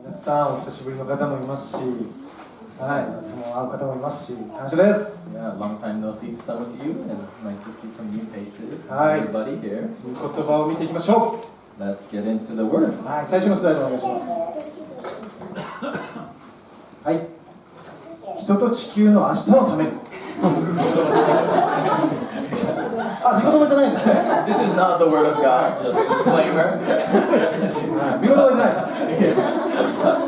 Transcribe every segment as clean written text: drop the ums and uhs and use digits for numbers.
皆さんお久しぶりの方もいますし、はい、夏も会う方もいますし、感謝です。Yeah, long time no see to some of you, and it's nice to see some new faces. はい、 Everybody here. 言葉を見ていきましょ Let's get into the word. う。はい、最初のスライドお願いします。はい、人と地球の明日のために。あ、見言葉じゃないんですね。This is not the word of God, just disclaimer. 見言葉じゃないです。But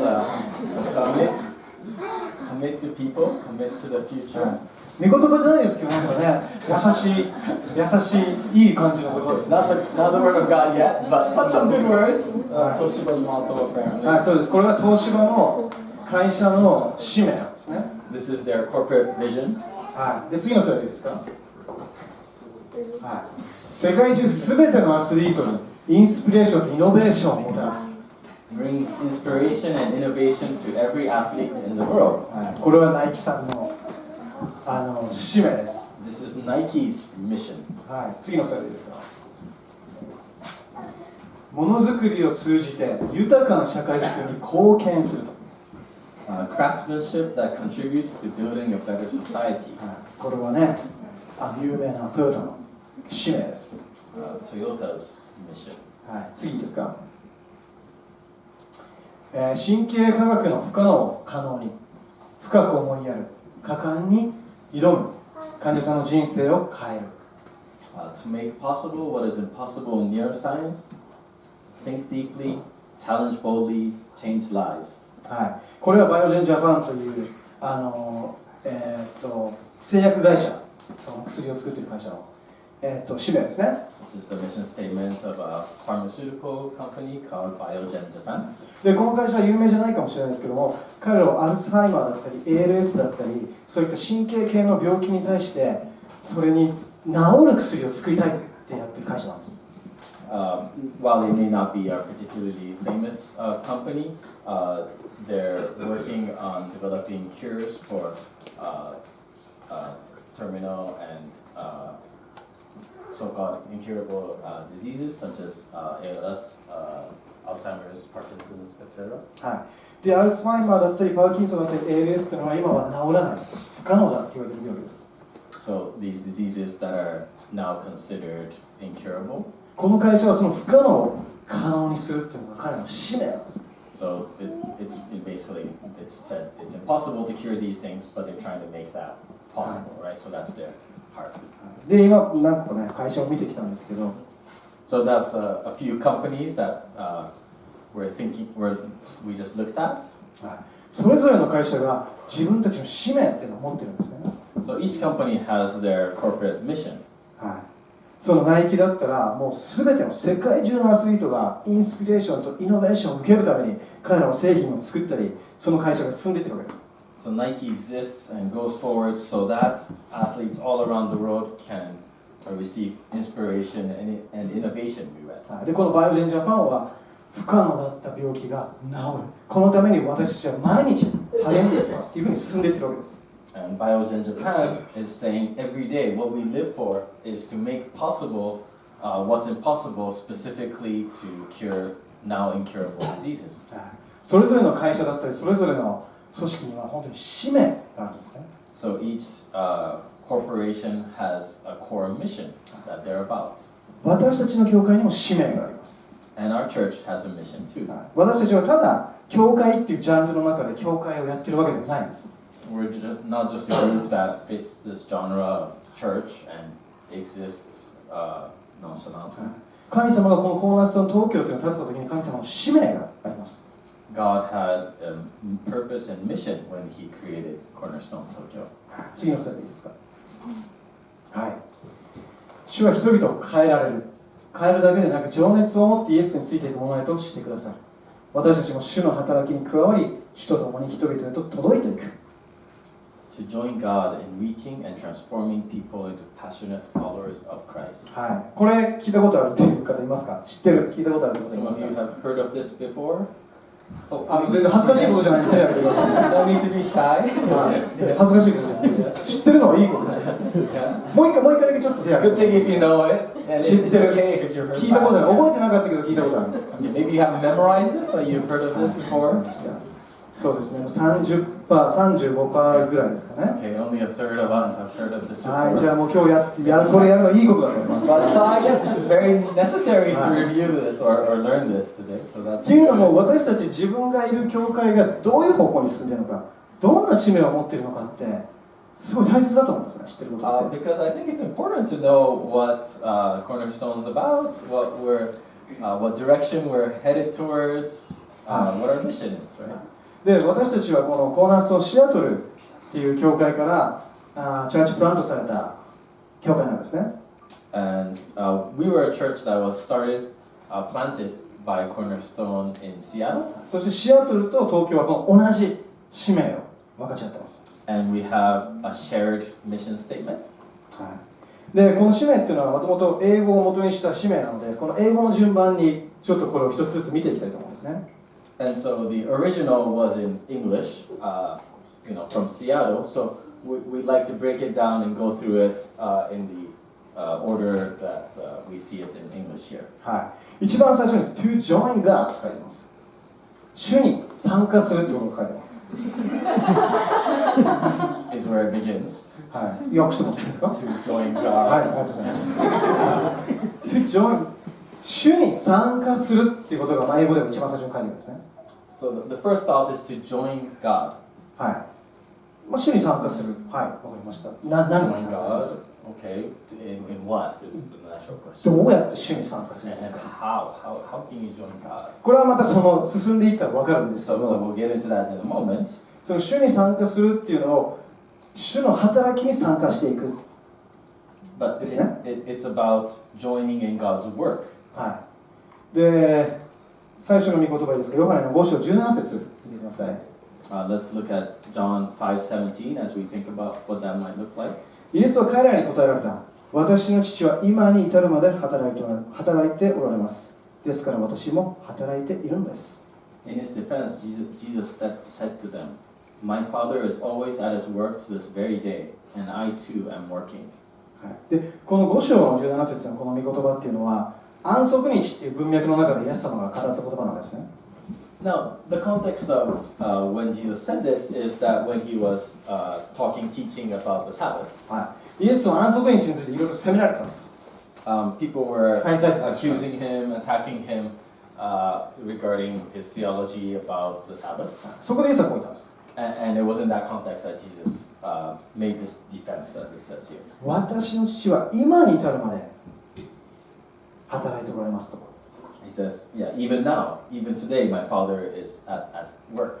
commit to people, commit to the future. 見言葉じゃないですけど、なんかね、優しい、いい感じの言葉です。Not the word of God yet, but some good words. Toshiba's motto apparently. はい、そうです。これが東芝の会社の使命なんですね。This is their corporate vision. はい。で、次のスライドいいですか。はい。世界中すべてのアスリートにインスピレーションとイノベーションをもたらす。Bring inspiration and innovation to every athlete in the world. はい。これはナイキさんの使命です。This is Nike's mission. はい。次のスライドいいですか。ものづくりを通じて豊かな社会づくりに貢献すると。Craftsmanship that contributes to building a better society. これはね、有名なトヨタの使命です。Toyota's mission. はい。次いいですか。神経科学の不可能を可能に、深く思いやる、果敢に挑む患者さんの人生を変える。To make possible what is impossible in neuroscience, think deeply, challenge boldly, change lives. はい。これはバイオジェンジャパンという製薬会社、その薬を作っている会社の使命ですね。This is the mission statement of a pharmaceutical company called Biogen Japan. で、この会社は有名じゃないかもしれないですけども、彼らはアルツハイマーだったり ALS だったり、そういった神経系の病気に対してそれに治る薬を作りたいってやってる会社なんです。While they may not be a particularly famous company, they're working on developing cures for terminal and so-called incurable diseases such as ALS, Alzheimer's, Parkinson's, etc. はい。で、アルツハイマーだったりパーキンソンだったり ALS というのは今は治らない、不可能だと言われている病気です。So these diseases that are now considered incurable. この会社はその不可能を可能にするっていうのが彼らの使命なんです。So basically it's said it's impossible to cure these things, but they're trying to make that possible, right? So that's their heart. で、今何個かね会社を見てきたんですけど。So that's a few companies that we just looked at. それぞれの会社が自分たちの使命っていうのを持ってるんですね。So each company has their corporate mission. はい。そのナイキだったらもうすべての世界中のアスリートがインスピレーションとイノベーションを受けるために彼らは製品を作ったり、その会社が進んでいってるわけです。So Nike exists and goes forward so that athletes all around the world can receive inspiration and innovation. We read. で、このバイオジェンジャパンは不可能だった病気が治る。このために私たちは毎日励んでいきますというふうに進んでいってるわけです。And Biogen Japan is saying every day what we live for is to make possible what's impossible, specifically to cure now incurable diseases. それぞれの会社だったりそれぞれの組織には本当に使命があるんですね。So each corporation has a core mission that they're about. 私たちの教会にも使命があります。And our church has a mission too. 私たちはただ教会っていうジャンルの中で教会をやってるわけではないんです。We're not just a group that fits this genre of church and exists nonchalantly. 神様がこのコーナーストーン東京というのを建てた時に神様の使命があります。God had a purpose and mission when He created Cornerstone Tokyo. 次のスライドいいですか。はい。主は人々を変えられる。変えるだけでなく情熱を持ってイエスについていくものへとしてください。私たちも主の働きに加わり、主と共に人々へと届いていく。To join God in reaching and transforming people into passionate followers of Christ. はい。これ聞いたことあるっていう方いますか？知ってる？聞いたことある方い Some ま of す you か？ have heard of this before? Hopefully. 全然恥ずかしいことじゃないんでやってください。 No need to be shy. 恥ずかしいことじゃないんで、知ってるのはいいことですよ。もう一回だけちょっと手を Good thing if you know it, and it's okay if it's your 聞 first いたことある。 time. 覚えてなかったけど聞いたことある。 Okay, maybe you haven't memorized it, but you've heard of this before. そうですね、30%、35%ぐらいですかね。 Okay, only a third of us have heard of this はい、じ before. ゃあもう今日これやるのいいことだと思います。 But so I guess it's very necessary to review this or learn this today. So っ that's ていうのも good. 私たち自分がいる教会がどういう方向に進んでいるのか、どんな使命を持っているのかってすごい大切だと思うんですね、知ってることって。 Because I think it's important to know what Cornerstone is about, what direction we're headed towards, what our mission is, right? で、私たちはこのコーナーストーンシアトルっていう教会からチャーチプラントされた教会なんですね。 And we were a church that was planted by Cornerstone in Seattle. そしてシアトルと東京はこの同じ使命を分かち合ってます。 And we have a shared mission statement. で、この使命っていうのはもともと英語を元にした使命なので、この英語の順番にちょっとこれを一つずつ見ていきたいと思うんですね。 And so the original was in English, from Seattle. So we'd like to break it down and go through it in the order that we see it in English here. はい。一番最初に To join God と書いてます。主に参加するってことが書いてます。Is where it begins. はい。訳してもらっていいですか？ To join はい、 God. ありがとうございます。To join 主に参加するっていうことが英語でも一番最初に書いてあるんですね。So the first thought is to join God. はい。まあ、主に参加する。はい、わかりました。何に Join 参加するんです God. か？ Okay. In what is the natural question. どうやって主に参加するん And ですか？ how can you join God? これはまたその進んでいったら分かるんですけ So ど、 we'll get into that in a moment. その主に参加するっていうのを主の働きに参加していく。 But Isn't it's about joining in God's work. はい。で、最初の御言葉ですが、ヨハネの5章17節見てください。Let's look at John 5:17 as we think about what that might look like. イエスは彼らに答えられた。私の父は今に至るまで働いておられます。ですから私も働いているんです。 In his defense, Jesus said to them, "My Father is always at his work to this very day, and I too am working." はい、で、この5章の17節のこの御言葉っていうのは、安息日っていう文脈の中でイエス様が語った言葉なんですね。Now, the context of when Jesus said this is that when he was teaching about the Sabbath, はい、イエスは安息日についていろいろ責められてたんです。people were 返されてたんです。 accusing him, attacking him regarding his theology about the Sabbath. そこでイエスはこう言ったんです。And it was in that context that Jesus made this defense, as it says here. 私の父は今に至るまで働いておられますと。He says, yeah, even now, even today, my Father is at work.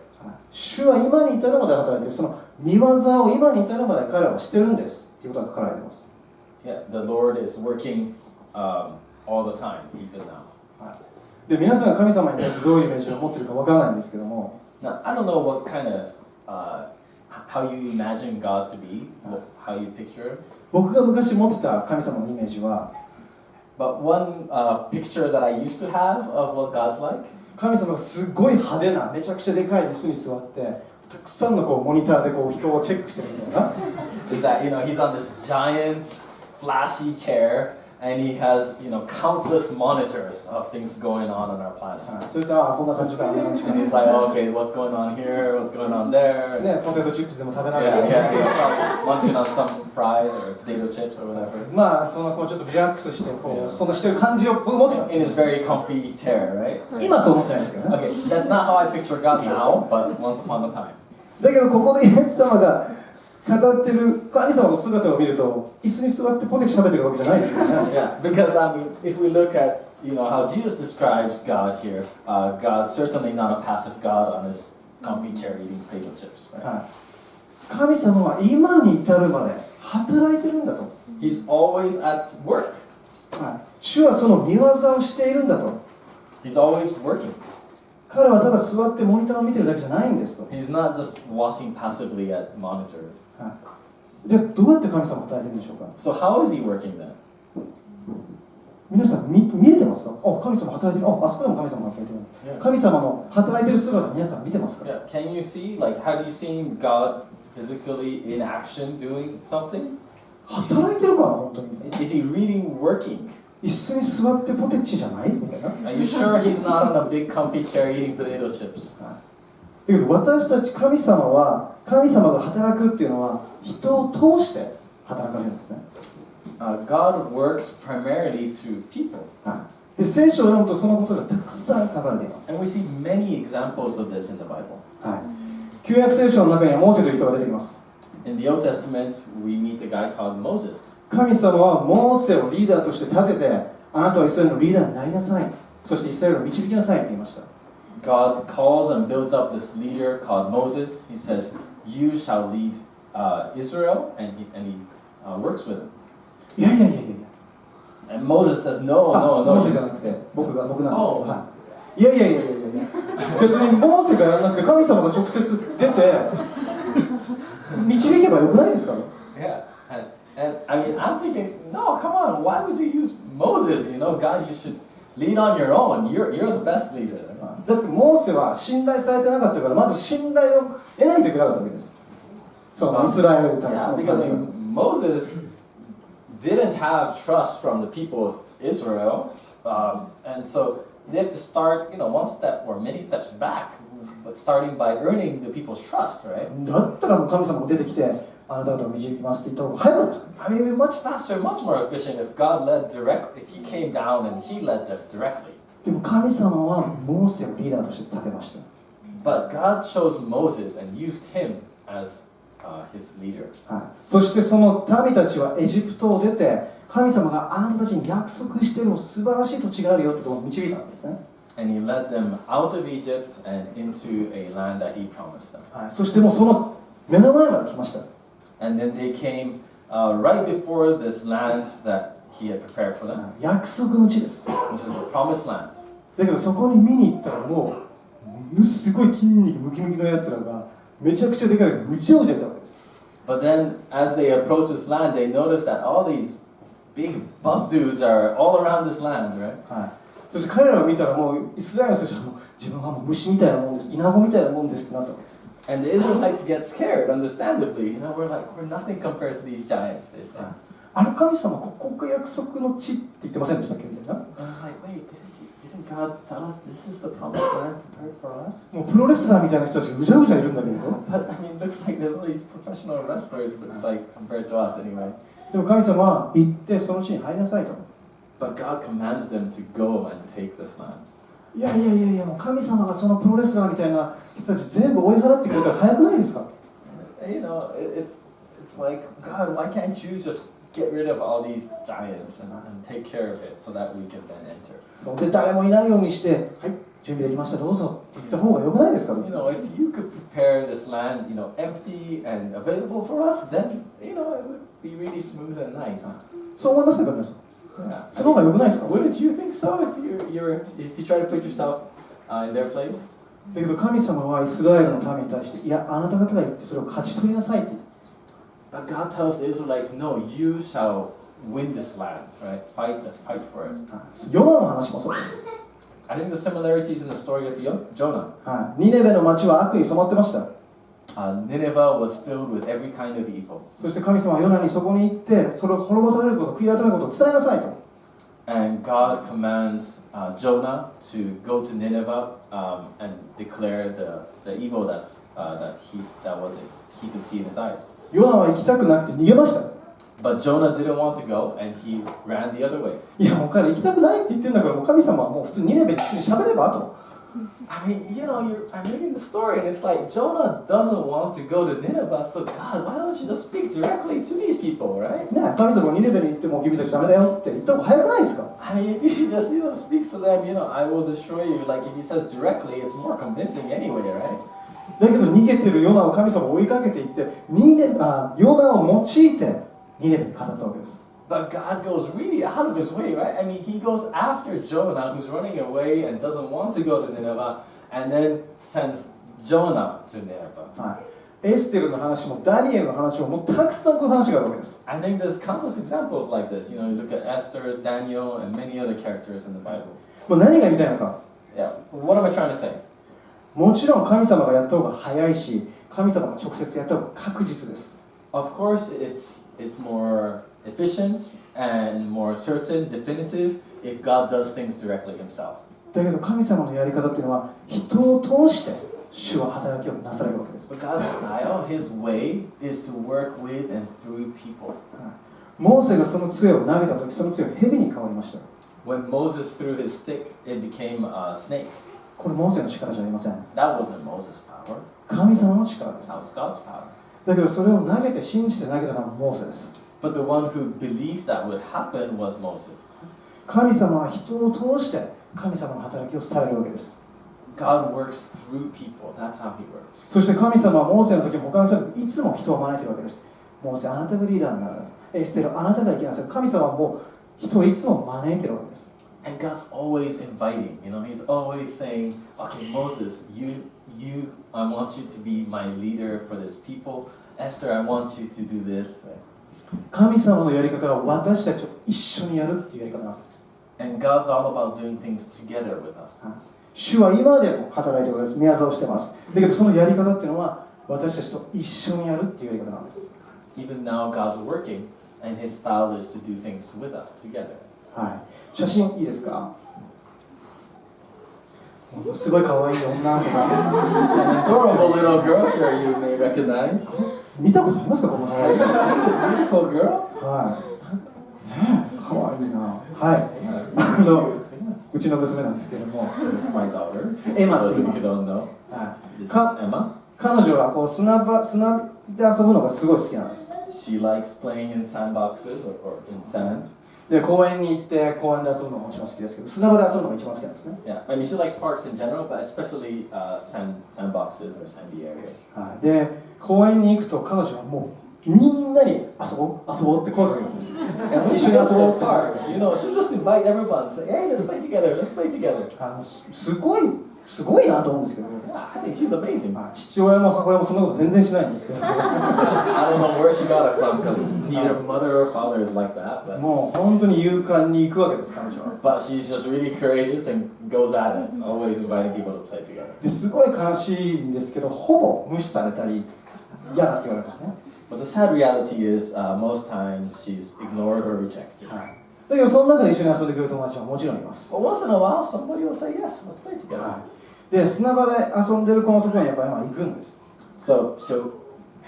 主は今に至るまで働いている。その見業を今に至るまで彼はしてるんですっていうことが書かれています。Yeah, the Lord is working all the time, even now. で、皆さんが神様に対してどういうイメージを持っているかわからないんですけども、 Now, I don't know what kind of, how you imagine God to be, how you picture him. 僕が昔持ってた神様のイメージは、 But one picture that I used to have of what God's like 神様がすごい派手なめちゃくちゃでかい椅子に座ってたくさんのこうモニターでこう人をチェックしてるみたいな is that, he's on this giant, flashy chair, and he has, countless monitors of things going on our planet. そしてこんな感じかあんな感じか And he's like, okay, what's going on here? What's going on there? ね、ポテトチップスでも食べなが Yeah, ら probably munching on some fries or potato chips or whatever. まあそのこうちょっとリラックスしてこうそんなしてる感じを僕持ってたんで In す his very comfy chair, right? 今そう思ってないですけどね Okay, that's not how I picture God now, but once upon a time. だけどここでイエス様が語ってる神様の姿を見ると椅子に座ってポテチ食べてるわけじゃないですよね Yeah, because if we look at how Jesus describes God here, God's certainly not a passive God on his comfy chair eating potato chips. Right? はい、神様は今に至るまで働いてるんだと、 He's always at work. はい、主はその見業をしているんだと He's always working. 彼はただ座ってモニターを見てるだけじゃないんですと、 He's not just watching passively at monitors. はい、じゃあどうやって神様は働いてるんでしょうか So how is he working then? 皆さん見れてますか？神様働いてる。あそこでも神様働いてる。Yeah. 神様の働いてる姿皆さん見てますか？ Yeah. Can you see, like, have you seen God physically in action doing something? 働いてるかな本当に。 Is he really working? 椅子に座ってポテチじゃないみたいな。 Are you sure he's not on a big comfy chair eating potato chips? だけど私たち神様が働くっていうのは人を通して働かれるんですね。God works primarily through people. で聖書を読むとそのことがたくさん書かれています。 And we see many examples of this in the Bible. 旧約聖書の中にはモーセという人が出てきます。 In the Old Testament, we meet a guy called Moses. 神様はモーセをリーダーとして立てて、あなたはイスラエルのリーダーになりなさい。そしてイスラエルを導きなさいと言いました。God calls and builds up this leader called Moses. He says, "You shall lead Israel," and he works with him. いや。And Moses says, "No, モーセじゃ no, なくて僕なんですけど、 Oh. いや。別にモーセがやらなくて神様が直接出て導けばよくないですか？ Yeah." And I mean, I'm thinking, no, come on. Why would you use Moses? You know, God, you should lead on your own. You're the best leader. だってモーセは信頼されてなかったからまず信頼を得ないといけなかったわけです。そのイスラエルのため Yeah, because I mean, Moses didn't have trust from the people of Israel, and so they have to start, one step or many steps back, but starting by earning the people's trust, right? だったらもう神様が出てきてあなた方を導きますって言った方が早かった。 I mean, it'd be much faster, much more efficient if God led directly, if He came down and He led them directly. でも神様はモーセをリーダーとして立てました。 But God chose Moses and used him as his leader. そしてその民たちはエジプトを出て神様があなたたちに約束している素晴らしい土地があるよってところを導いたんですね。 And He led them out of Egypt and into a land that He promised them. そしてもうその目の前まで来ました。 And then they came right before this land that He had prepared for them. 約束の地です。 This is the promised land. だけどそこに見に行ったらもうすごい筋肉ムキムキのやつらがめちゃくちゃでかいからうじゃうじゃいたわけです。 But then as they approached this land, they noticed that all these big buff dudes are all around this land, right? そして彼らを見たらもうイスラエルの人たちはもう自分はもう虫みたいなもんです、イナゴみたいなもんですってなったわけです。 And the Israelites get scared, understandably. We're nothing compared to these giants, they say. あの神様、ここが約束の地って言ってませんでしたっけみたいな。 And I was like, wait, didn't God tell us this is the promised land prepared for us? もうプロレスラーみたいな人たちがうじゃうじゃいるんだけど。 But I mean, it looks like there's all these professional wrestlers, looks like, compared to us anyway. でも神様は行ってその地に入りなさいと。 But God commands them to go and take this land. いや、もう神様がそのプロレスラーみたいな人たち全部追い払ってくれたら早くないですか？ It's like, God, why can't you just get rid of all these giants and take care of it so that we can then enter? そうで誰もいないようにして、はい、準備できました、どうぞって言った方が良くないですか？ If you could prepare this land, empty and available for us, then, it would be really smooth and nice. そう思いませんか皆さん？ Yeah. その方が良くないですか？ Wouldn't you think so if you try to put yourself in their place? だけど神様はイスラエルの民に対して、いや、あなた方が言ってそれを勝ち取りなさいって言ってます。 But God tells the Israelites, no, you shall win this land, right? Fight for it. ヨナの話もそうです。 I think the similarities in the story of Jonah. ニネベの町は悪に染まってました。 Nineveh was filled with every kind of evil. そして神様はヨナにそこに行って、それを滅ぼされること、悔い改めることを伝えなさいと。 And God commands Jonah to go to Nineveh and declare the evil that he could see in his eyes. ヨナは行きたくなくて逃げました。 But Jonah didn't want to go, and he ran the other way. いや、もう彼行きたくないって言ってるんだから、もう神様はもう普通にニネベに普通に喋ればと。 I mean, I'm reading the story, and it's like Jonah doesn't want to go to Nineveh, so God, why don't you just speak directly to these people, right? ね、神様ニネベに行っても君たちダメだよって言った方が早くないですか？ I mean, if he just, speaks to them, I will destroy you. Like if he says directly, it's more convincing anyway, right? だけど逃げてるヨナを神様を追いかけていって、ヨナを用いてニネベに語ったわけです。 But God goes really out of his way, right? I mean, he goes after Jonah, who's running away and doesn't want to go to Nineveh, and then sends Jonah to Nineveh. エステルの話もダニエルの話ももうたくさんこういう話があるわけです。I think there's countless examples like this. You know, you look at Esther, Daniel, and many other characters in the Bible. もう何が言いたいのか。Yeah. What am I trying to say? もちろん神様がやった方が早いし、神様が直接やった方が確実です。Of course, it's more efficient and more certain, definitive if God does things directly Himself. だけど神様のやり方っていうのは人を通して主は働きをなされるわけです。But God's style, His way, is to work with and through people. モーセがその杖を投げた時、その杖は蛇に変わりました。When Moses threw his stick, it became a snake. これモーセの力じゃありません。That wasn't Moses' power. 神様の力です。 That was God's power. だけどそれを投げて信じて投げたのはモーセです。But the one who believed that would happen was Moses. 神様は人を通して神様の働きをされるわけです。God works through people. That's how He works. そして神様はモーセの時も他の人にもいつも人を招いているわけです。モーセ、あなたがリーダーになる。エステル、あなたが行きなさい。神様はもう人をいつも招いているわけです。And God's always inviting. You know, He's always saying, "Okay, Moses, I want you to be my leader for this people. Esther, I want you to do this." 神様のやり方は私たちを一緒にやるっていうやり方なんです。And God's all about doing things together with us. 主は今でも働いておられます。宮沢をしてます。だけどそのやり方っていうのは私たちと一緒にやるっていうやり方なんです。Even now, God's working, and His style is to do things with us together. はい。写真いいですか？すごい可愛い女の子が。Adorable little girl here you may recognize. 見たことありますかこの可愛い。Have you seen this beautiful girl? はい。ねえ、可愛いな。はい。うちの娘なんですけれども、This is my daughter. エマって言いま Those す。 of you who don't know. は This い。is Emma. 彼女はこう砂で遊ぶのがすごい好きなんです。She likes playing in sandboxes or in sand. で、公園に行って公園で遊ぶのがもちろん好きですけど、砂場で遊ぶのが一番好きなんですね。Yeah, I mean she likes parks in general, but especially sandboxes or sandy areas. はい。で、公園に行くと彼女はもうみんなに遊ぼうって声をかけるんです。 And when 一 she 緒に遊 goes ぼう to っ a て。park, you know, she'll just invite everyone and say, "Hey, let's play together. Let's play together." すごいなと思うんですけど、Yeah, I think she's amazing. 父親も母親もそんなこと全然しないんですけど、 I don't know where she got it from because neither mother or father is like that. But もう本当に勇敢に行くわけです、彼女は。 But she's just really courageous and goes at it, always inviting people to play together. ですごい悲しいんですけど、ほぼ無視されたり嫌だって言われますね。But the sad reality is, most times she's ignored or rejected. はい。だけどその中で一緒に遊んでくれる友達はもちろんいます。 But once in a while, somebody will say, "Yes, let's play together." はい。で、砂場で遊んでる子のところにやっぱり今行くんです。 So she'll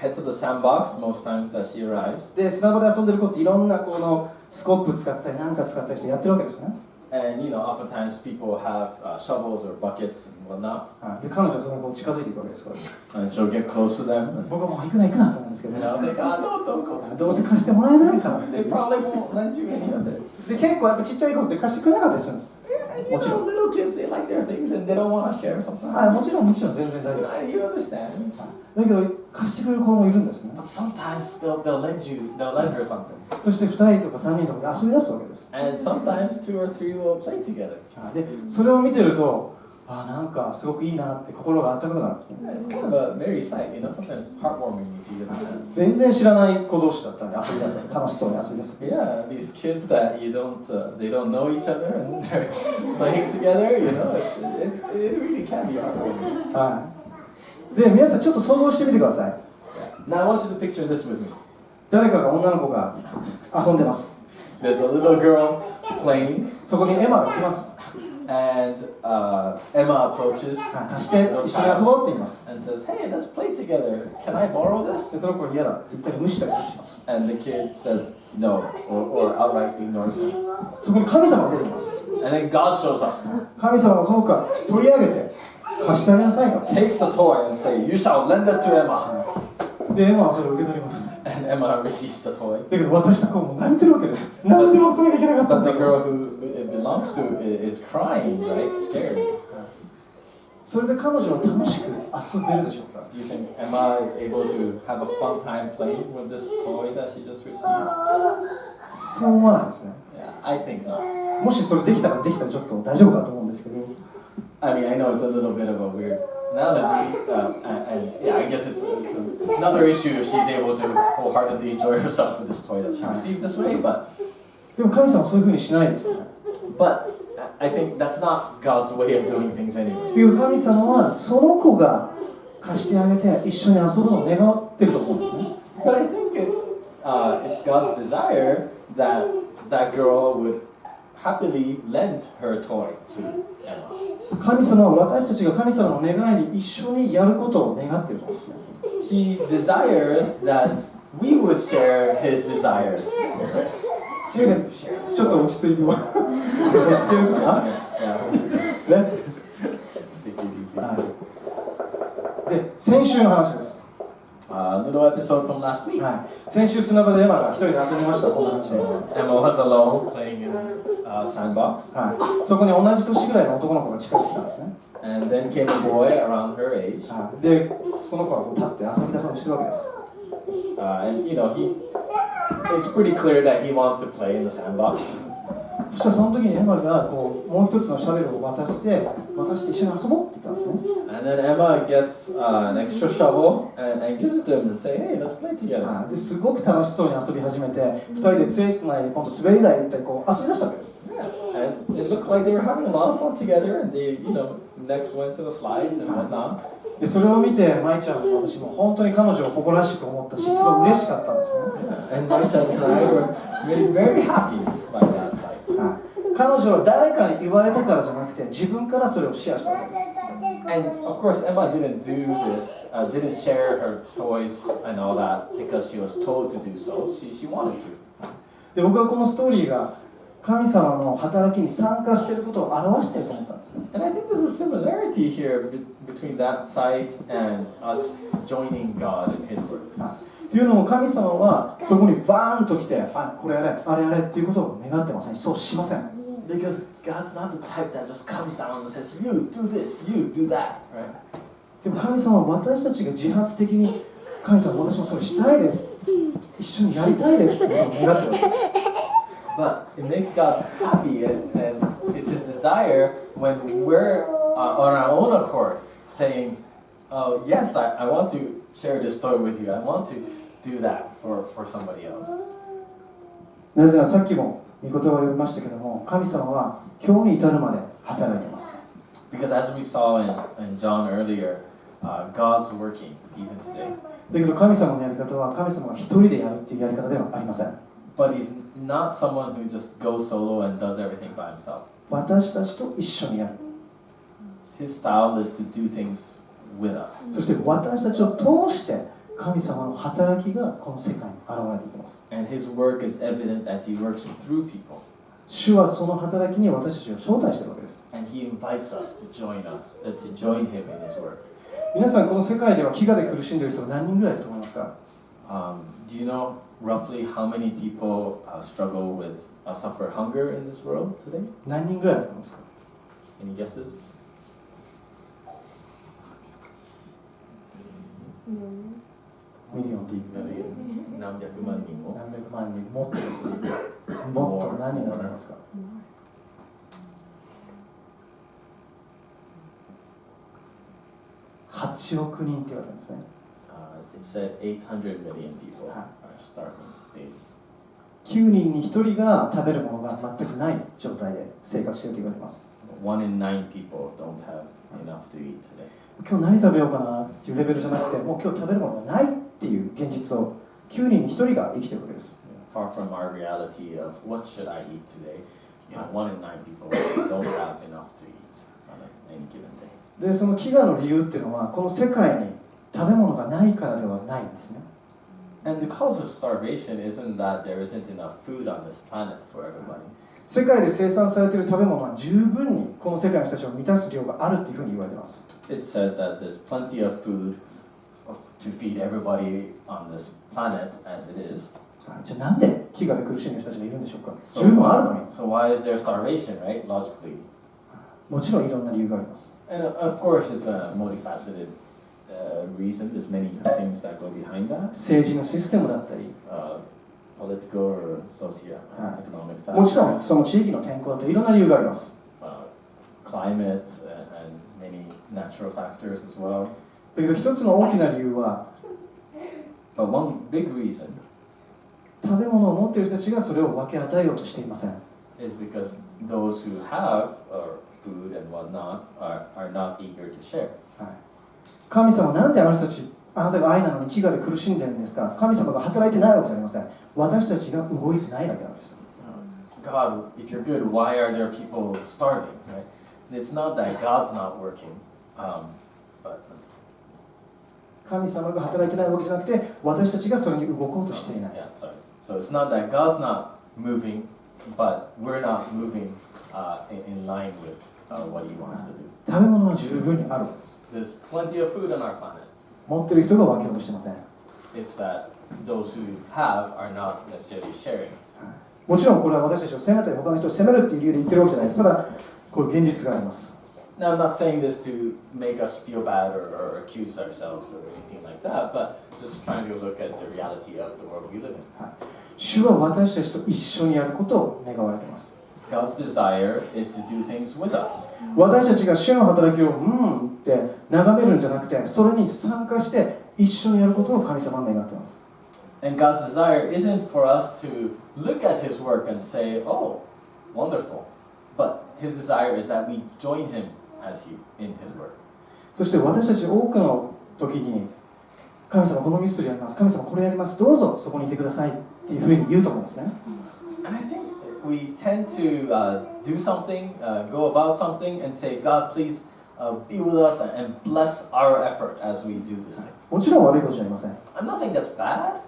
head to the sandbox most times that she arrives. で、砂場で遊んでる子っていろんなこのスコップ使ったり何か使ったりしてやってるわけですね。And you know, oftentimes people have shovels or buckets and whatnot. はい。で、彼女はその子に近づいていくわけですから。 And she'll get close to them. And, 僕はもう行くなと思うんですけど you ね。 know, think, "No, don't go to どうせ貸してもらえないから。 They probably won't lend you any of it." で、結構やっぱちっちゃい子って貸してくれなかったりするんです。 And you know, little kids, they like their things and they don't want to share sometimes. はい、もちろん全然大丈夫です。 And you understand. だけど貸してくれる子もいるんですね。 But sometimes they'll lend her something. そして2人とか3人とかで遊び出すわけです。 And sometimes 2 or 3 will play together. で、それを見てると、なんかすごくいいなって心が温かくなるんですね。 Yeah, it's kind of a merry sight, you know. Sometimes heartwarming if you get a chance. 全然知らない子同士だったのに遊び出すのに楽しそうに遊び出す。 Yeah, these kids that they don't know each other and they're playing together, you know. It really can be heartwarming. はい。で、皆さんちょっと想像してみてください。 Now I want you to picture this with me. 誰かが女の子が遊んでます。 There's a little girl playing, そこにエマが来ます。 and Emma approaches 貸して一緒に遊ぼうって言います。 and says, "Hey, let's play together. Can I borrow this?" で、その子に嫌だって言ったり無視したりします。 And the kid says no, or outright ignores him. そこに神様が出てきます。 And then God shows up, 神様がその子から取り上げて貸してあげなさいと。 takes the toy and say, "You shall lend it to Emma." で、エマはそれを受け取ります。 And Emma receives the toy. だけど渡した子も泣いてるわけです。なんでもそれがいけなかったん But だ the ろう。 girl who it belongs to is crying, right? Scared. それで彼女は楽しく遊べるでしょうか。 Do you think Emma is able to have a fun time playing with this toy that she just received? そう思わないですね。 Yeah, I think not. もしそれできたらちょっと大丈夫かと思うんですけど、I mean, I know it's a little bit of a weird analogy, and yeah, I guess it's another issue if she's able to wholeheartedly enjoy herself with this toy that she received this way, but でも神様はそういうふうにしないですよね。but I think that's not God's way of doing things anyway. いう神様はその子が貸してあげて一緒に遊ぶのを願ってると思うんですね。But I think it's God's desire that that girl would happily lend her toy to Emma. 神様は私たちが神様の願いに一緒にやることを願っていると思うんですね。He desires that we would share his desire. ちょっと落ち着いてもらってつけるかな、ね、で、先週の話です。A little episode from last week. はい、先週砂場でエマが一人で遊びました。こんな話で Emma was alone playing in sandbox. はい、そこに同じ年ぐらいの男の子が近づいてきたんですね。And then came a boy around her age. はい、で、その子はこう立って遊び出そうとしてるわけです。And you know, it's pretty clear that he wants to play in the sandbox. そしたらその時にエマがこうもう一つのシャベルを渡して一緒に遊ぼうって言ったんですね。And then Emma gets an extra shovel and gives it to him and say, "Hey, let's play together." ですごく楽しそうに遊び始めて、二人で杖つないで今度滑り台行ってこう遊び出したわけです。Yeah, and it looked like they were having a lot of fun together, and they, you know, next went to the slides and whatnot. でそれを見て舞ちゃんも私も本当に彼女を誇らしく思ったし、すごい嬉しかったんですね。And Mai-chan and I were really very happy by that sight. 彼女は誰かに言われたからじゃなくて自分からそれをシェアしたわけです。And of course, Emma didn't do this, didn't share her toys and all that because she was told to do so. She wanted to. で、僕はこのストーリーが神様の働きに参加していることを表していると思ったんですね。And I think there's a similarity here between that sight and us joining God in His work. というのも神様はそこにバーンと来て、これやれ、あれやれっていうことを願ってません。そうしません。Because God's not the type that just comes down and says, "You do this, you do that." Right? でも神様は私たちが自発的に神様、私もそれしたいです。一緒にやりたいですってことを願ってるわけです。But it makes God happy, and it's His desire when we're on our own accord saying, "Oh, yes, I want to share this toy with you. I want to do that for somebody else." なぜならさっきも御言葉を読みましたけども、神様は今日に至るまで働いています。Because as we saw in John earlier, God's working even today. だけど神様のやり方は神様が一人でやるっていうやり方ではありません。But He's not someone who just goes solo and does everything by himself. 私たちと一緒にやる。His style is to do things with us. そして私たちを通して神様の働きがこの世界に現れていきます。And His work is evident as He works through people. 主はその働きに私たちを招待しているわけです。And He invites us to join Him in His work. 皆さん、この世界では飢餓で苦しんでいる人は何人ぐらいだと思いますか？ Do you know roughly how many people struggle with suffer hunger in this world today? 何人ぐらいだと思いますか？ Any guesses? ミリオンっていう何百万人も。何百万人もっとです。もっと何人だと思いますか？8億人って言われたんですね。It said 800 million people are starving. 9人に1人が食べるものが全くない状態で生活していると言われています。1 in 9 people don't have enough to eat today. 今日何食べようかなっていうレベルじゃなくて、もう今日食べるものがないっていう現実を9人に1人が生きているわけです。Far from our reality of what should I eat today, 1 in 9 people don't have enough to eat on any given day. で、その飢餓の理由っていうのは、この世界に食べ物がないからではないんですね。And the cause of starvation isn't that there isn't enough food on this planet for everybody. 世界で生産されている食べ物は十分にこの世界の人たちを満たす量があるっていうふうに言われています。It's said that there's plenty of food to feed everybody on this planet as it is. じゃあなんで飢餓で苦しんでいる人たちがいるんでしょうか？十分あるのに。So why is there starvation, right? Logically. もちろんいろんな理由があります。And of course it's a multifaceted reason. There's many things that go behind that. 政治のシステムだったり、political or socio-economic factors. もちろんその地域の天候だといろんな理由があります。Climate many natural factors as well. だけど一つの大きな理由は But one big reason 食べ物を持っている人たちがそれを分け与えようとしていません。 is because those who have food and whatnot are not eager to share. はい、神様はなんであの人たち、あなたが愛なのに飢餓で苦しんでるんですか。神様が働いてないわけじゃありません。私たちが動いてないだけなんです。God, if you're good, why are there people starving? Right? It's not that God's not working, but 神様が働いてないわけじゃなくて、私たちがそれに動こうとしていない。 yeah, sorry. So it's not that God's not moving, but we're not moving in line with what He wants to do. 食べ物は十分にあるわけです。 There's plenty of food on our planet. 持っている人が分けようとしていません。 It's that those who have are not necessarily sharing. もちろんこれは私たちを責めたり他の人を責めるっていう理由で言ってるわけじゃないです。ただ、これ現実があります。 Now, I'm not saying this to make us feel bad or accuse ourselves or anything like that, but just trying to look at the reality of the world we live in. 主は私たちと一緒にやることを願われています。 God's desire is to do things with us. 私たちが主の働きをって眺めるんじゃなくて、それに参加して一緒にやることを神様は願っています。 And God's desire isn't for us to look at His work and say, oh, wonderful. But His desire is that we join Him in His work. そして私たち多くの時に、神様このミステリーやります、神様これやります、どうぞそこにいてくださいっていうふうに言うと思うんですね。And I think we tend to do something, go about something and say, God, please be with us and bless our effort as we do this thing. もちろん悪いことじゃありません。 I'm not saying that's bad.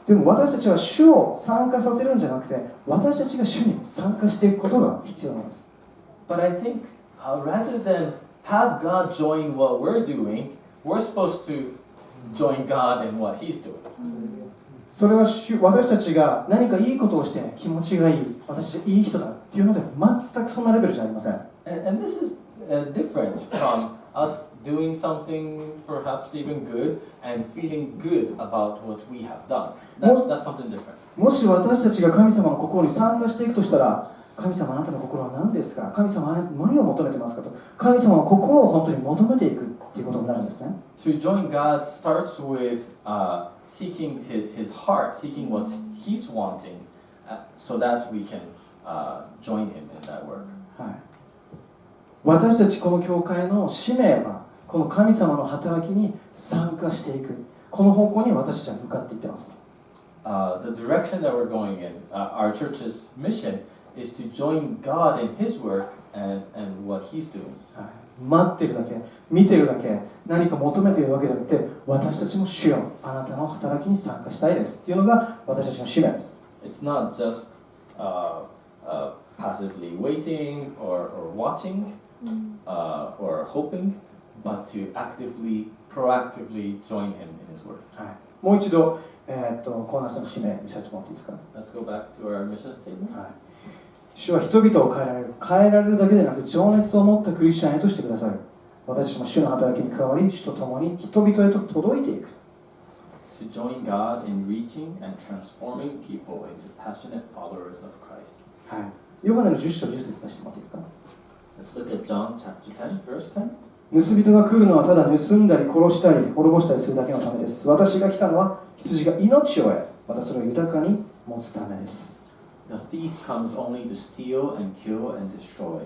でも私たちは主を参加させるんじゃなくて、私たちが主に参加していくことが必要なんです。 But I think rather than have God join what we're doing, we're supposed to join God in what He's doing. それは私たちが何かいいことをして気持ちがいい、私いい人だっていうので全くそんなレベルじゃありません。 And this is different from us doing something perhaps even good and feeling good about what we have done. That's something different. もし私たちが神様の心に参加していくとしたら、神様あなたの心は何ですか、神様は何を求めてますかと、神様の心を本当に求めていくっていうことになるんですね。To join God starts with seeking his heart, seeking what He's wanting, so that we can join Him in that work. はい、私たちこの教会の使命は、この神様の働きに参加していく、この方向に私たちは向かっていってます。The direction that we're going in, our church's mission, is to join God in His work and what He's doing. 待ってるだけ、見てるだけ、何か求めているわけじゃなくて、私たちも主よ、あなたの働きに参加したいですっていうのが私たちの使命です。It's not just passively waiting or watching or hoping, but to actively, proactively join Him in His work. もう一度、コーナーさんの使命見せてもらっていいですか。 Let's go back to our mission statement. 主は人々を変えられるだけでなく情熱を持ったクリスチャンへとしてくださる。私たちも主の働きに加わり、主と共に人々へと届いていく。To join God in reaching and transforming people into passionate followers of Christ. ヨハネの10章10節出してもらっていいですか。 Let's look at John chapter 10, verse 10. 盗人が来るのはただ盗んだり殺したり滅ぼしたりするだけのためです。私が来たのは羊が命を得、またそれを豊かに持つためです。The thief comes only to steal and kill and destroy.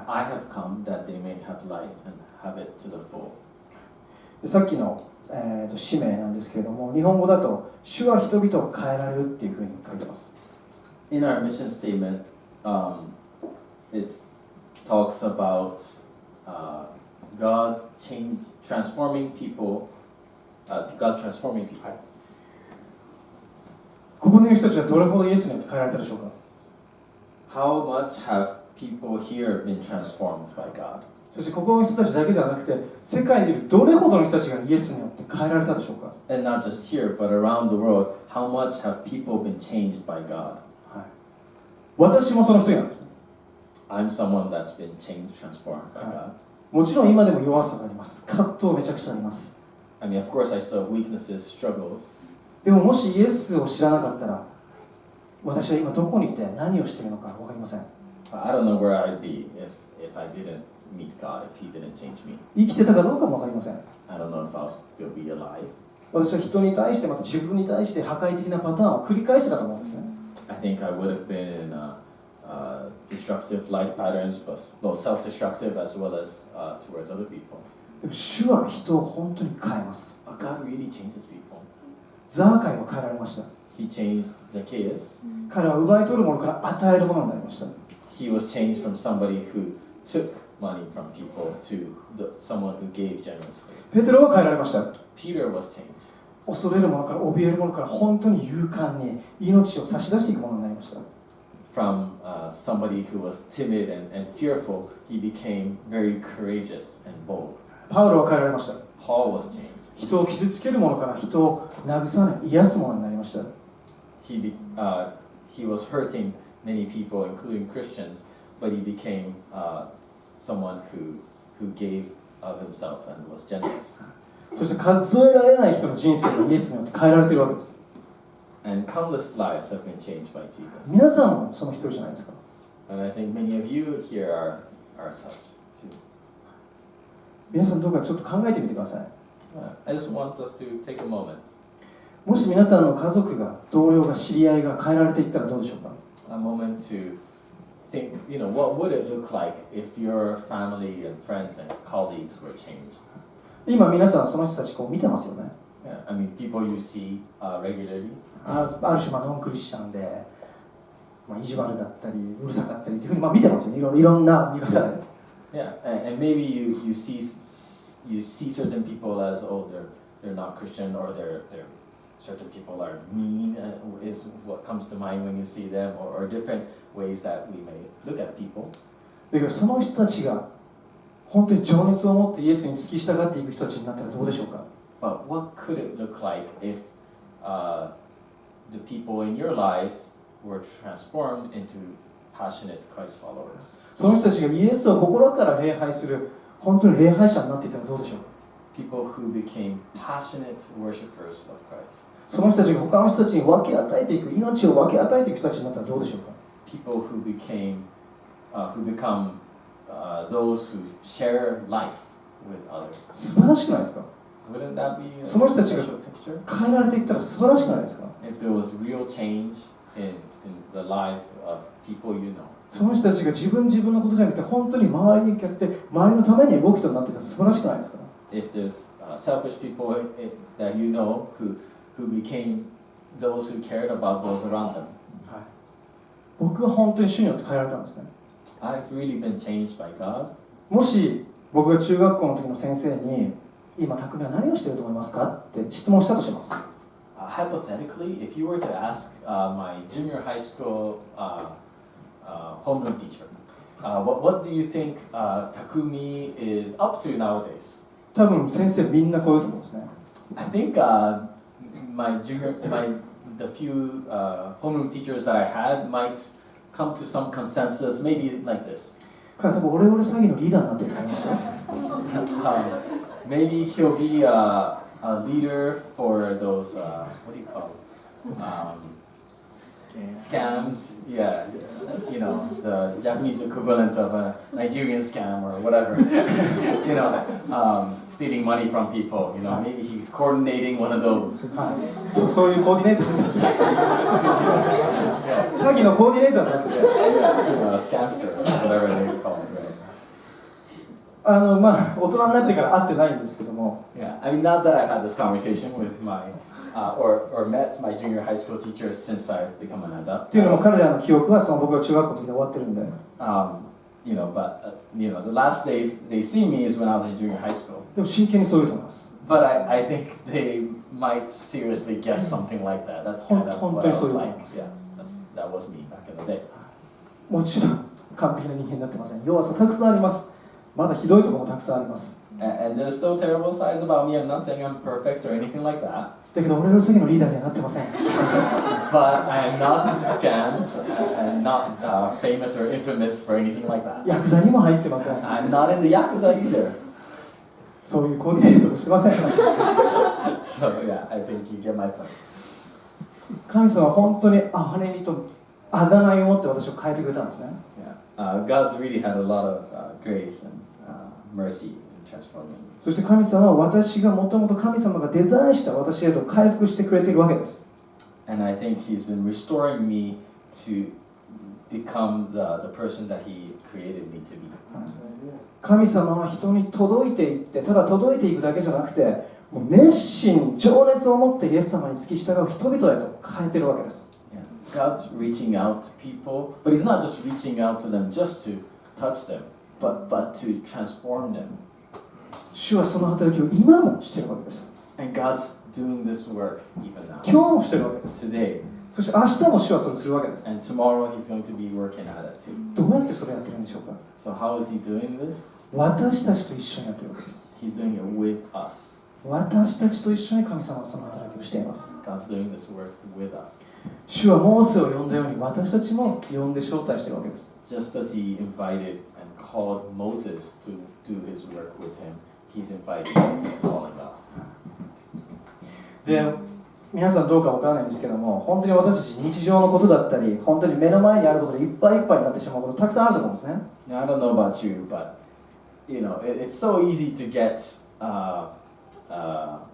I have come that they may have life and have it to the full. さっきの、使命なんですけれども、日本語だと主は人々を変えられるっていうふうに書いてます。In our mission statement, it talks about God transforming people. God transforming people. ここにいる人たちはどれほどイエスによって変えられたでしょうか。 How much have people here been transformed by God? そしてここの人たちだけじゃなくて、世界にいるどれほどの人たちがイエスによって変えられたでしょうか。 And not just here, but around the world, how much have people been changed by God? 私もその一人なんですね。I'm someone that's been changed, transformed by God. もちろん今でも弱さがあります。葛藤めちゃくちゃあります。I mean, of course, I still have weaknesses, struggles. でももしイエスを知らなかったら、私は今どこにいて何をしているのか分かりません。I don't know where I'd be if I didn't meet God if He didn't change me. 生きてたかどうかも分かりません。 I don't know if I'll still be alive. 私は人に対してまた自分に対して破壊的なパターンを繰り返してたと思うんですね。 I think I would have been in destructive life patterns, both self-destructive as well as towards other people. でも主は人を本当に変えます。 But God really changes people. ザーカイは変えられました。 He changed Zacchaeus. 彼は奪い取るものから与えるものになりました。 He was changed from somebody who took money from people to someone who gave generously. ペテロは変えられました。 Peter was changed. 恐れるものから怯えるものから本当に勇敢に命を差し出していくものになりました。 From somebody who was timid and fearful, he became very courageous and bold. パウロは変えられました。 Paul was changed. 人を傷つけるものから人を慰め、癒すものになりました。 He was hurting many people, including Christians, but he became someone who gave of himself and was generous. そして数えられない人の人生がイエスによって変えられているわけです。 And countless lives have been changed by Jesus. 皆さんもその一人じゃないですか。 And I think many of you here are such too. 皆さんどうかちょっと考えてみてください。I just want us to take a moment. もし皆さんの家族が、同僚が、知り合いが変えられていったらどうでしょうか。 A moment to think, what would it look like if your family and friends and colleagues were changed? 今皆さんその人たちこう見てますよね。Yeah, I mean, people you see regularly. ある種ノンクリスチャンで、意地悪だったりうるさかったりっていうふうに見てますよね。いろんな見方で。Yeah, and maybe you see certain people as they're not Christian or they're certain people are mean is what comes to mind when you see them or different ways that we may look at people. だけどその人たちが本当に情熱を持ってイエスに付き従っていく人たちになったらどうでしょうか。 But what could it look like if the people in your lives were transformed into passionate Christ followers? その人たちがイエスを心から礼拝する本当に礼拝者になっていたらどうでしょうか。 People who became passionate worshipers of Christ. その人たちが他の人たちに分け与えていく、命を分け与えていく人たちになったらどうでしょうか。 People who become those who share life with others. 素晴らしくないですか。 Wouldn't that be a その人たちが special picture? 変えられていったら素晴らしくないですか。 If there was real change in the lives of people you know. その人たちが自分のことじゃなくて本当に周りにやって周りのために動く人になっていったら素晴らしくないですか。 If there's selfish people that you know who became those who cared about those around them. はい、僕は本当に主によって変えられたんですね。 I've really been changed by God. もし僕が中学校の時の先生に今匠は何をしていると思いますかって質問したとします。Hypothetically, if you were to ask my junior high school homeroom teacher, what do you think Takumi is up to nowadays? 多分先生みんなこう言うと思うんですね。 I think the few homeroom teachers that I had might come to some consensus, maybe like this. 彼多分オレオレ詐欺のリーダーになってると思いますよ。Maybe he'll be a leader for those, what do you call it? Scams, yeah, the Japanese equivalent of a Nigerian scam or whatever, stealing money from people, maybe he's coordinating one of those. はい、そういうコーディネーターになって詐欺のコーディネーターになってて、scamster, whatever they call it, right? 大人になってから会ってないんですけども、 Yeah, I mean, not that I've had this conversation with my, or met my junior high school teachers since I've become an adult. っていうのも彼らの記憶はその僕が中学校の時で終わってるんで、 the last they've seen me is when I was in junior high school. でも真剣にそう言うと思います。 But I think they might seriously guess something like that. That's kind of what I was like. Yeah, that was me back in the day. もちろん完璧な人間になってません。弱さたくさんあります。まだひどいところもたくさんあります。 And there's still terrible sides about me. I'm not saying I'm perfect or anything like that. だけど俺の詐欺のリーダーにはなってません。 But I am not into scams and not famous or infamous for anything like that. ヤクザにも入ってません。 I'm not in the Yakuza either. そういうコーディネートもしてません。 So yeah, I think you get my point. 神様は本当に憐れみとあだ名を持って私を変えてくれたんですね。God's really had a lot of grace and mercy in transforming me. そして神様は私がもともと神様がデザインした私へと回復してくれているわけです。And I think He's been restoring me to become the person that He created me to be. 神様は人に届いていって、ただ届いていくだけじゃなくて、もう熱心、情熱を持ってイエス様に付き従う人々へと変えているわけです。Yeah. God's reaching out to people, but He's not just reaching out to them just to touch them, but to transform them. 主はその働きを今もしているわけです。And God's doing this work even now. 今日もしているわけです。Today. そして明日も主はそれをするわけです。And tomorrow He's going to be working at it too. どうやってそれをやっているんでしょうか。 So how is He doing this? 私たちと一緒にやっているわけです。 He's doing it with us. 私たちと一緒に神様はその働きをしています。 God's doing this work with us. 主はモーセを呼んだように私たちも呼んで招待しているわけです。 Just as He invited and called Moses to do His work with Him, He's inviting, He's calling us. で、皆さんどうかわからないんですけども、本当に私たち日常のことだったり、本当に目の前にあることでいっぱいいっぱいになってしまうことたくさんあると思うんですね。Now, I don't know about you, but it's so easy to get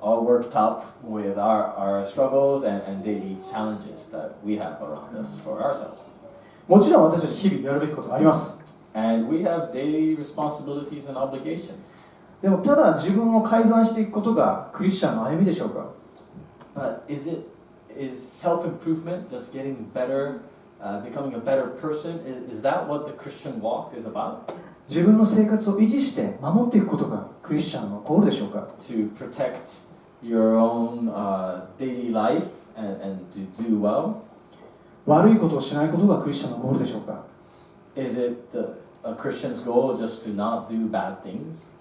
all worked up with our struggles and daily challenges that we have around us for ourselves. もちろん私たち日々やるべきことがあります。And we have daily responsibilities and obligations. でもただ自分を改ざんしていくことがクリスチャンの歩みでしょうか。But is self-improvement just getting better, becoming a better person? Is that what the Christian walk is about? 自分の生活を維持して守っていくことがクリスチャンのゴールでしょうか。 To protect your own daily life and to do well? 悪いことをしないことがクリスチャンのゴールでしょうか。 Is it a Christian's goal just to not do bad things?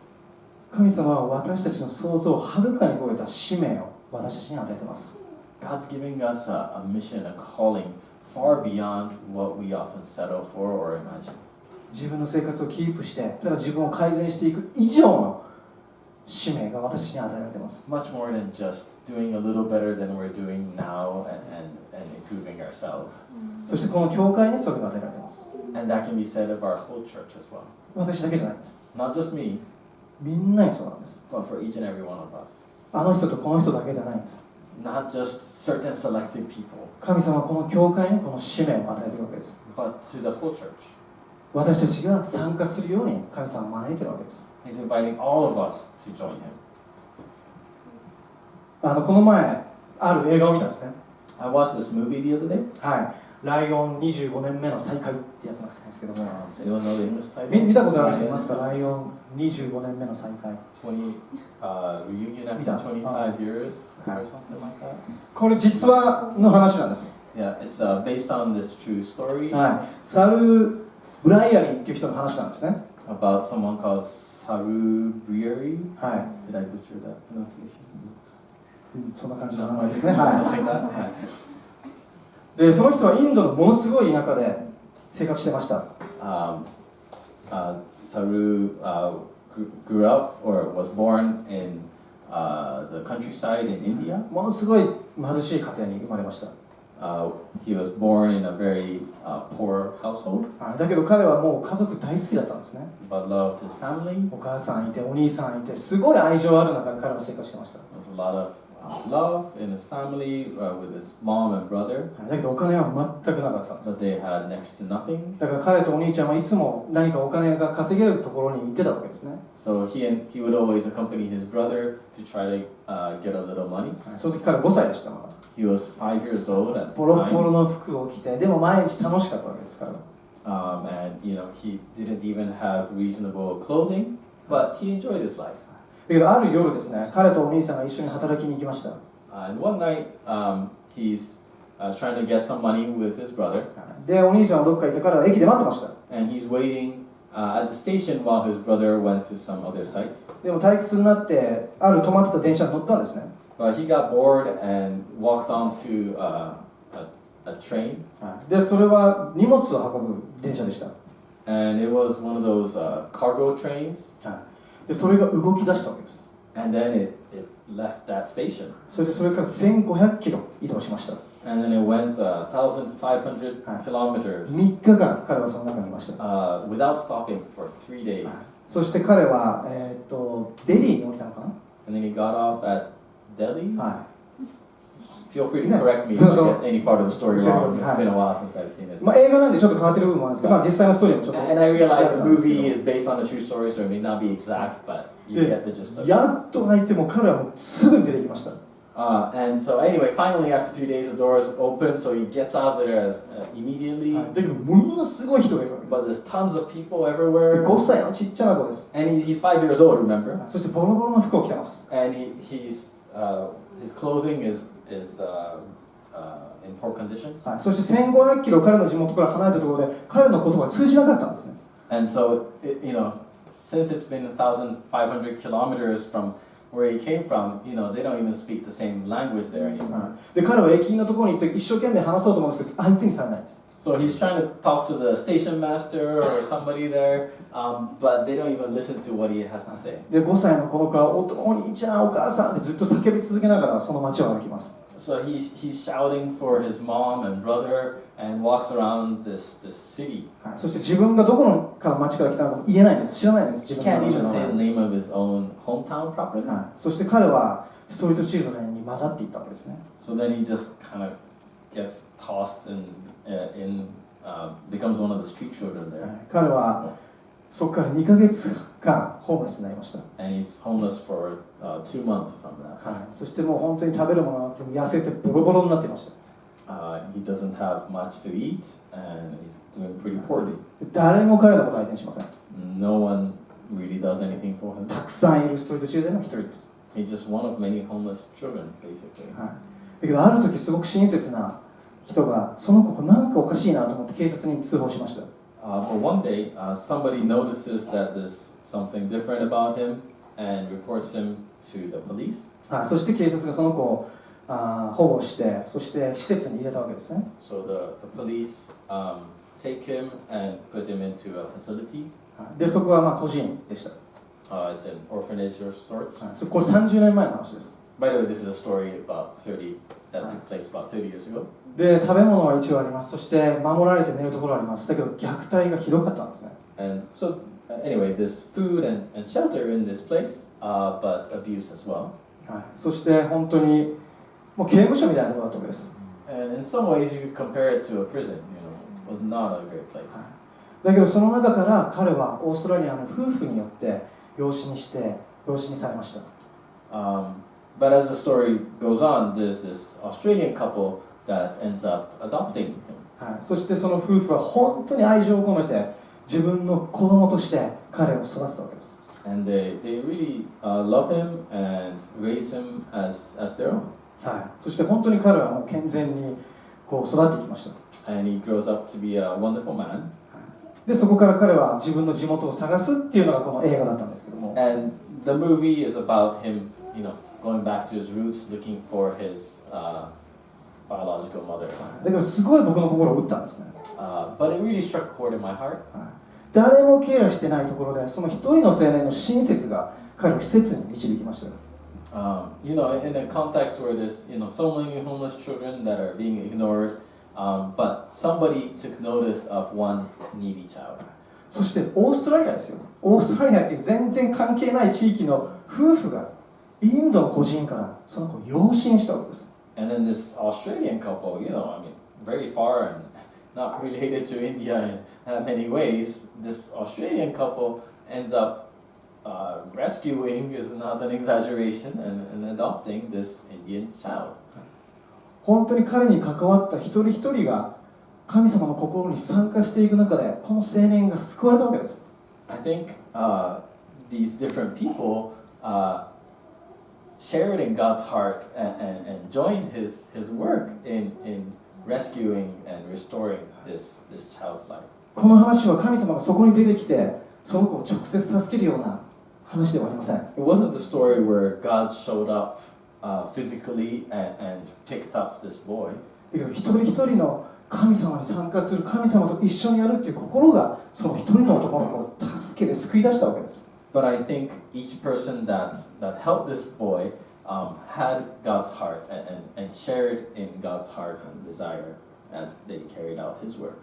神様は私たちの想像をはるかに超えた使命を私たちに与えています。 God's giving us a mission, a calling far beyond what we often settle for or imagine. 自分の生活をキープして、ただ自分を改善していく以上の使命が私たちに与えられています。 Much more than just doing a little better than we're doing now and improving ourselves. そしてこの教会にそれが与えられています。 And that can be said of our whole church as well. 私だけじゃないです。 Not just me, みんなにそうなんです。 but for each and every one of us. あの人とこの人だけじゃないんです。 Not just certain selected people, 神様はこの教会にこの使命を与えているわけです。 but to the whole church. 私たちが参加するように神様を招いているわけです。 He's inviting all of us to join him. この前ある映画を見たんですね。 I watched this movie the other day. はい。ライオン25年目の再会ってやつなんですけども。Does anyone know the English title? 見たことある人いますか？ライオン25年目の再会。Reunion after 25 years or something like that. これ実話の話なんです。Yeah, it's based on this true story. はい。サル・ブライアリーっていう人の話なんですね。About someone called Saru Briari. はい。Did I butcher that pronunciation? そんな感じの名前ですね。はい。 Like that? で、その人はインドのものすごい田舎で生活してました。Saru grew up or was born in the countryside in India. ものすごい貧しい家庭に生まれました。He was born in a very poor household. だけど彼はもう家族大好きだったんですね。But loved his family. お母さんいて、お兄さんいて、すごい愛情ある中で彼は生活してました。There's a lot of love in his family with his mom and brother. だけどお金は全くなかったんです。 But they had next to nothing. だから彼とお兄ちゃんはいつも何かお金が稼げるところに行ってたわけですね。So he would always accompany his brother to try to get a little money. その時彼5歳でしたまだ。He was 5 years old at the ボロボ time. ロの服を着て、でも毎日楽しかったわけですから。And he didn't even have reasonable clothing, but he enjoyed his life. だけどある夜ですね、彼とお兄さんが一緒に働きに行きました。And one night, he's trying to get some money with his brother. で、お兄ちゃんはどっか行って彼は駅で待ってました。And he's waiting at the station while his brother went to some other site. でも退屈になって、ある止まってた電車に乗ったんですね。But he got bored and walked onto a train. で、それは荷物を運ぶ電車でした。And it was one of those cargo trains. で、それが動き出したわけです。And then it left that station. それでそれから1500キロ移動しました。And then it went 1,500 kilometers 3日間彼はその中にいました。without stopping for 3 days. そして彼は、デリーに降りたのかな。 And then he got off at Delhi. は Feel free to correct me if I get any part of the story wrong. It's been a while since I've seen it. い。映画なんでちょっと変わってる部分もあるんですけど、実際のストーリーもちょっと。And I realize the movie is based on a true story, so it may not be exact, but you get the gist of it. やっと開いても彼はもうすぐに出てきました。And so anyway, finally after 3 days, the doors open, so he gets out there immediately. だけどものすごい人がいるわけ But です。 there's tons of people everywhere. 5歳のちっちゃな子です。And he's 5 years old, remember? そしてボロボロの服を着てます。 And his clothing is in poor condition. はい、そして1500キロ彼の地元から離れたところで彼の言葉が通じなかったんですね。 And so, since it's been 1,500 kilometers from where he came from, they don't even speak the same language there anymore. で彼は駅員のところに行って一生懸命話そうと思うんですけど相手にされないんです。 So he's trying to talk to the station master or somebody there, but they don't even listen to what he has to say. で5歳のこの子はお兄ちゃんお母さんってずっと叫び続けながらその街を歩きます。 So he's shouting for his mom and brother and walks around this city. はい、そして自分がどこの町から来たのかも言えないんです。知らないんです。 He 自分 can't の even 町 say の the name of his own hometown properly. はい、そして彼はストリートチルドレンに混ざっていったわけですね。 So then he just kind of gets tossed becomes one of the street children は there. い、彼はそこから2ヶ月間ホームレスになりました。 And he's homeless for 2 months from that. はい、そしてもう本当に食べるものがなくても痩せてボロボロになっていました。 He doesn't have much to eat and he's doing pretty poorly. 誰も彼のことを相手にしません。 No one really does anything for him. たくさんいるストリートチルドレンの一人です。 He's just one of many homeless children, basically. はい、だけどある時すごく親切な人がその子なんかおかしいなと思って警察に通報しました。 But one day, somebody notices that there's something different about him and reports him to the police. はい、そして警察がその子を保護してそして施設に入れたわけですね。 So the police take him and put him into a facility. でそこはまあ個人でした。It's an orphanage of sorts. はい、これ30年前の話です。 By the way, this is a story that took place about 30 years ago. で食べ物は一応あります。そして守られて寝るところあります。だけど虐待がひどかったんですね。 And so, anyway, there's food and shelter in this place, but abuse as well. はい、そして本当にもう刑務所みたいなところだったわけです。 And in some ways, you could compare it to a prison. It was not a great place. はい、だけどその中から彼はオーストラリアの夫婦によって養子にされました。But as the story goes on, there's this Australian couple that ends up adopting him. はい、そしてその夫婦は本当に愛情を込めて自分の子供として彼を育てたわけです。 And they really love him and raise him as their own. はい、そして本当に彼はもう健全にこう育っていきました。 And he grows up to be a wonderful man. でそこから彼は自分の地元を探すっていうのがこの映画だったんですけども。 And the movie is about him, going back to his roots, looking for his biological mother. だけどすごい僕の心を打ったんですね。But it really struck a chord in my heart. 誰もケアしてないところでその一人の青年の親切が彼を施設に導きました。 In a context where there's so many homeless children that are being ignored, but somebody took notice of one needy child. そしてオーストラリアですよ。オーストラリアっていう全然関係ない地域の夫婦がインドの孤児院からその子を養子にしたわけです。 And then this Australian couple, very far and not related to India in many ways, this Australian couple ends up rescuing, is not an exaggeration, and adopting this Indian child. 本当に彼に関わった一人一人が神様の心に参加していく中でこの青年が救われたわけです。 I think these different people shared in God's heart and joined his work in rescuing and restoring this child's life. この話は神様がそこに出てきてその子を直接助けるような話ではありません。 It wasn't the story where God showed up physically and picked up this boy. だけど一人一人の神様に参加する神様と一緒にやるっていう心がその一人の男の子を助けて救い出したわけです。 But I think each person that helped this boy had God's heart and shared in God's heart and desire as they carried out His work.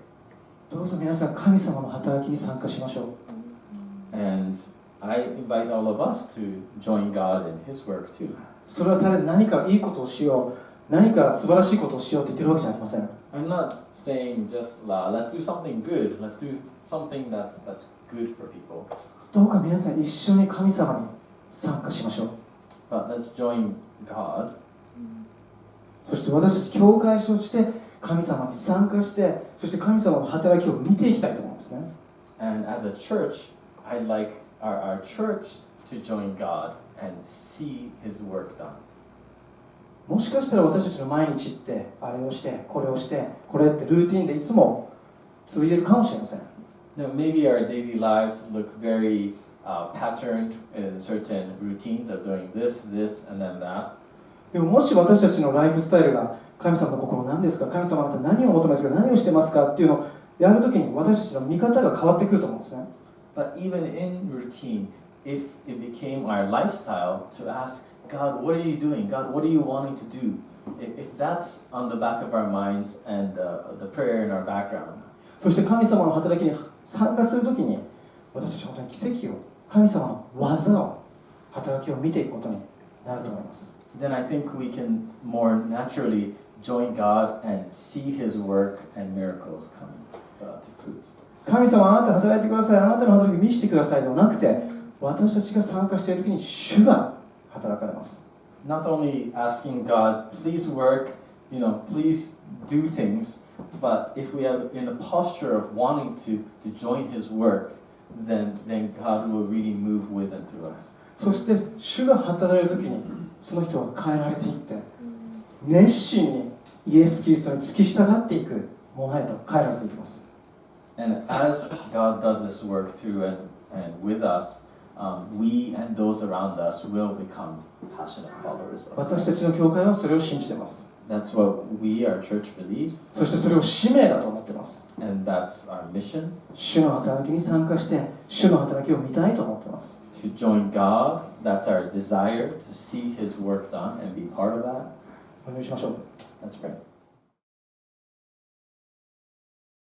どうぞ皆さん神様の働きに参加しましょう。 And I invite all of us to join God in His work too. それはただ何かいいことをしよう、何か素晴らしいことをしようと言ってるわけじゃありません。 I'm not saying just let's do something good. Let's do something that's good for people. どうか皆さん一緒に神様に参加しましょう。 But let's join God. そして私たち教会として神様に参加して、そして神様の働きを見ていきたいと思うんですね。 And as a church, I'd like our church to join God and see His work done. もしかしたら私たちの毎日ってあれをしてこれをしてこれってルーティンでいつも続いているかもしれません。 Now, maybe our daily lives look very patterned in certain routines of doing this, and then that. でももし私たちのライフスタイルが神様の心何ですか、神様あなた何を求めますか、何をしてますかっていうのをやるときに私たちの見方が変わってくると思うんですね。 But even in routine, if it became our lifestyle to ask, God, what are you doing? God, what are you wanting to do? If that's on the back of our minds and the prayer in our background. そして神様の働きに参加するときに私たちは本当に奇跡を、神様の技を、働きを見ていくことになると思います。 Then I think we can more naturally join God and see His work and miracles coming to fruit. 神様あなた働いてください、あなたの働きを見せてくださいではなくて、私たちが参加しているときに主が働かれます。 Not only asking God, please work, please do things, but if we are in a posture of wanting to join His work, then God will really move with and through us. そして主が働いるときにその人は変えられていって熱心にイエス・キリストに付き従っていくものへと変えられていきます。 And as God does this work through and with us, we and those around us will become passionate followers of 私 Christ. たちの教会はそれを信じています。 That's what we, our church, believes, そしてそれを使命だと思っています。 and that's our mission, 主の働きに参加して主の働きを見たいと思っています。 to join God. That's our desire to see His work done and be part of that. お願いしましょう。 Let's pray.